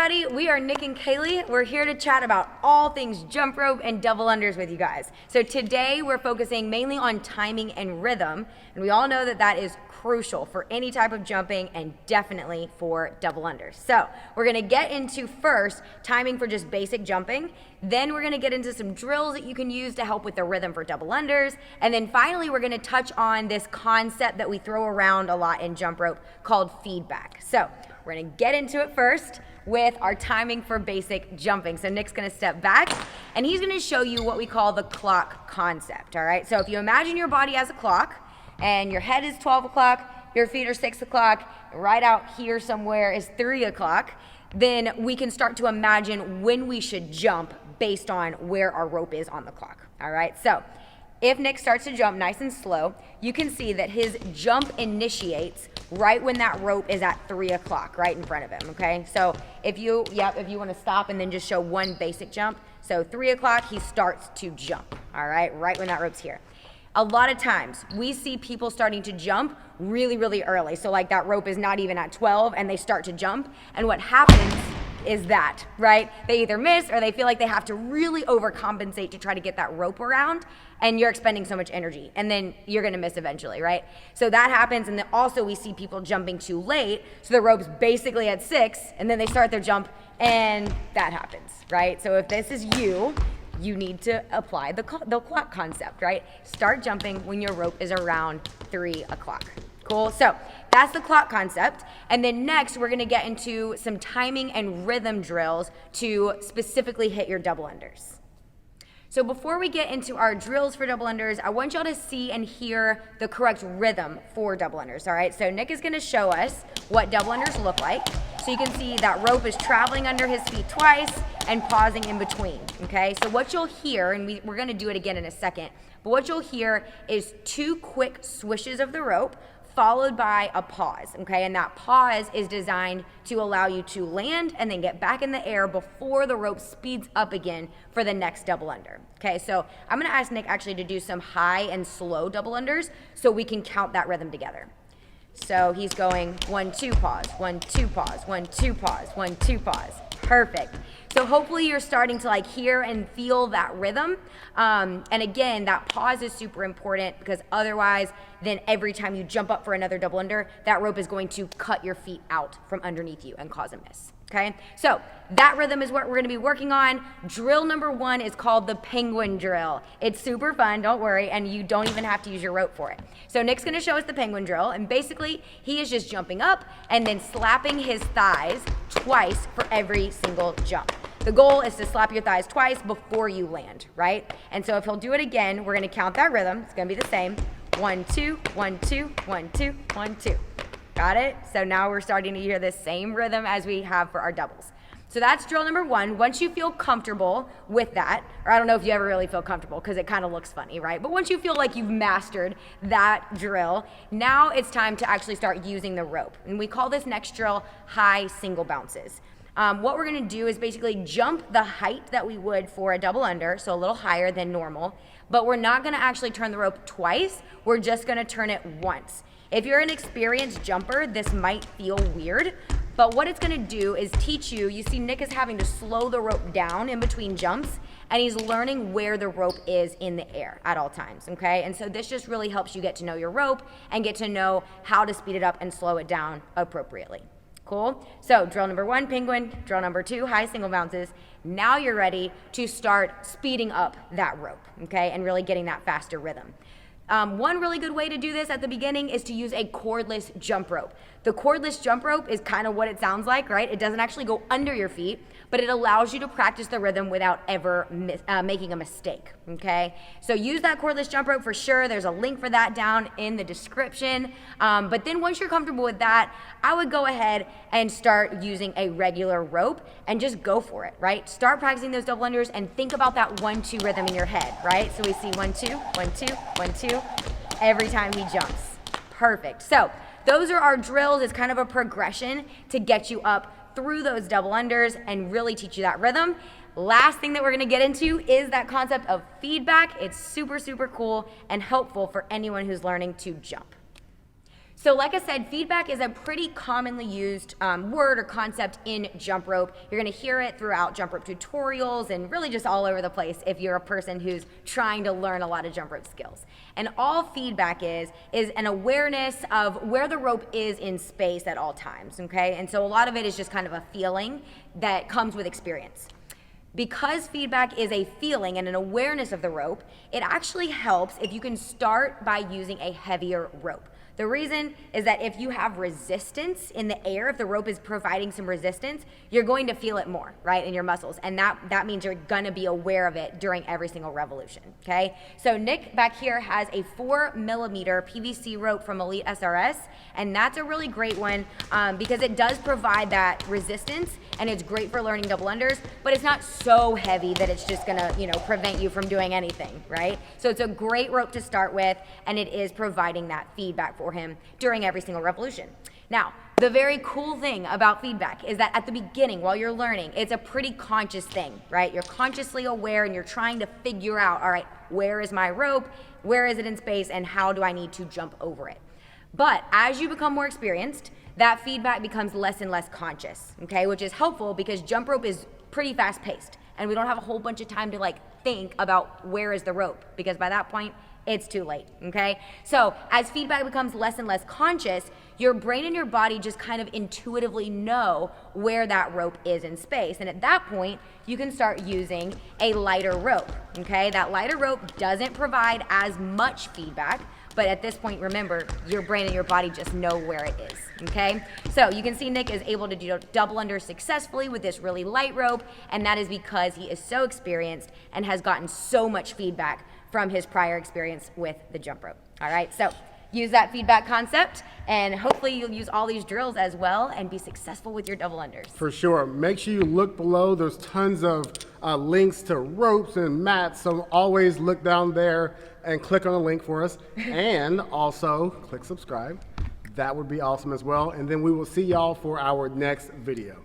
everybody, we are Nick and Kaylee. We're here to chat about all things jump rope and double unders with you guys. So today we're focusing mainly on timing and rhythm, and we all know that that is crucial for any type of jumping and definitely for double unders. So we're gonna get into first timing for just basic jumping, then we're gonna get into some drills that you can use to help with the rhythm for double unders, and then finally we're gonna touch on this concept that we throw around a lot in jump rope called feedback. So we're gonna get into it first with our timing for basic jumping. So Nick's gonna step back and he's gonna show you what we call the clock concept, all right? So if you imagine your body as a clock and your head is 12 o'clock, your feet are 6 o'clock, right out here somewhere is 3 o'clock, then we can start to imagine when we should jump based on where our rope is on the clock, all right? So if Nick starts to jump nice and slow, you can see that his jump initiates right when that rope is at 3 o'clock, right in front of him, okay? So if you want to stop and then just show one basic jump, so 3 o'clock, he starts to jump, all right when that rope's here. A lot of times, we see people starting to jump really, really early. So like that rope is not even at 12 and they start to jump, and what happens is that, right? They either miss or they feel like they have to really overcompensate to try to get that rope around, and you're expending so much energy, and then you're gonna miss eventually, right? So that happens, and then also we see people jumping too late, so the rope's basically at 6, and then they start their jump, and that happens, right? So if this is you need to apply the clock concept, right? Start jumping when your rope is around 3 o'clock. Cool, so that's the clock concept. And then next, we're gonna get into some timing and rhythm drills to specifically hit your double unders. So before we get into our drills for double unders, I want y'all to see and hear the correct rhythm for double unders, all right? So Nick is gonna show us what double unders look like. So you can see that rope is traveling under his feet twice and pausing in between, okay? So what you'll hear, and we're gonna do it again in a second, but what you'll hear is 2 quick swishes of the rope followed by a pause, okay? And that pause is designed to allow you to land and then get back in the air before the rope speeds up again for the next double under, okay? So I'm gonna ask Nick actually to do some high and slow double unders so we can count that rhythm together. So he's going 1, 2, pause, 1, 2, pause, 1, 2, pause, 1, 2, pause. Perfect. So hopefully you're starting to like hear and feel that rhythm. And again, that pause is super important because otherwise then every time you jump up for another double under, that rope is going to cut your feet out from underneath you and cause a miss. Okay, so that rhythm is what we're gonna be working on. Drill number 1 is called the penguin drill. It's super fun, don't worry, and you don't even have to use your rope for it. So Nick's gonna show us the penguin drill, and basically he is just jumping up and then slapping his thighs twice for every single jump. The goal is to slap your thighs twice before you land, right? And so if he'll do it again, we're gonna count that rhythm. It's gonna be the same. 1, 2, 1, 2, 1, 2, 1, 2. Got it? So now we're starting to hear the same rhythm as we have for our doubles. So that's drill number 1. Once you feel comfortable with that, or I don't know if you ever really feel comfortable because it kind of looks funny, right? But once you feel like you've mastered that drill, now it's time to actually start using the rope. And we call this next drill high single bounces. What we're gonna do is basically jump the height that we would for a double under, so a little higher than normal, but we're not gonna actually turn the rope twice, we're just gonna turn it once. If you're an experienced jumper, this might feel weird, but what it's gonna do is teach you, you see Nick is having to slow the rope down in between jumps, and he's learning where the rope is in the air at all times, okay? And so this just really helps you get to know your rope and get to know how to speed it up and slow it down appropriately. Cool? So drill number 1, penguin. Drill number 2, high single bounces. Now you're ready to start speeding up that rope, okay? And really getting that faster rhythm. One really good way to do this at the beginning is to use a cordless jump rope. The cordless jump rope is kind of what it sounds like, right? It doesn't actually go under your feet, but it allows you to practice the rhythm without ever making a mistake, okay? So use that cordless jump rope for sure. There's a link for that down in the description. But then once you're comfortable with that, I would go ahead and start using a regular rope and just go for it, right? Start practicing those double unders and think about that 1, 2 rhythm in your head, right? So we see 1, 2, 1, 2, 1, 2 every time he jumps. Perfect. So those are our drills. It's kind of a progression to get you up through those double unders and really teach you that rhythm. Last thing that we're gonna get into is that concept of feedback. It's super, super cool and helpful for anyone who's learning to jump. So like I said, feedback is a pretty commonly used word or concept in jump rope. You're gonna hear it throughout jump rope tutorials and really just all over the place if you're a person who's trying to learn a lot of jump rope skills. And all feedback is an awareness of where the rope is in space at all times, okay? And so a lot of it is just kind of a feeling that comes with experience. Because feedback is a feeling and an awareness of the rope, it actually helps if you can start by using a heavier rope. The reason is that if you have resistance in the air, if the rope is providing some resistance, you're going to feel it more, right, in your muscles. And that means you're gonna be aware of it during every single revolution, okay? So Nick back here has a 4mm PVC rope from Elite SRS, and that's a really great one because it does provide that resistance, and it's great for learning double unders, but it's not so heavy that it's just gonna, prevent you from doing anything, right? So it's a great rope to start with, and it is providing that feedback for him during every single revolution. Now, the very cool thing about feedback is that at the beginning, while you're learning, it's a pretty conscious thing, right? You're consciously aware and you're trying to figure out, all right, where is my rope? Where is it in space? And how do I need to jump over it? But as you become more experienced, that feedback becomes less and less conscious, okay? Which is helpful because jump rope is pretty fast paced and we don't have a whole bunch of time to think about where is the rope, because by that point, it's too late, okay? So as feedback becomes less and less conscious, your brain and your body just kind of intuitively know where that rope is in space. And at that point, you can start using a lighter rope, okay? That lighter rope doesn't provide as much feedback, but at this point, remember, your brain and your body just know where it is, okay? So you can see Nick is able to do double under successfully with this really light rope, and that is because he is so experienced and has gotten so much feedback from his prior experience with the jump rope. All right, so use that feedback concept, and hopefully you'll use all these drills as well and be successful with your double unders. For sure. Make sure you look below. There's tons of links to ropes and mats, so always look down there and click on the link for us, and also click subscribe. That would be awesome as well, and then we will see y'all for our next video.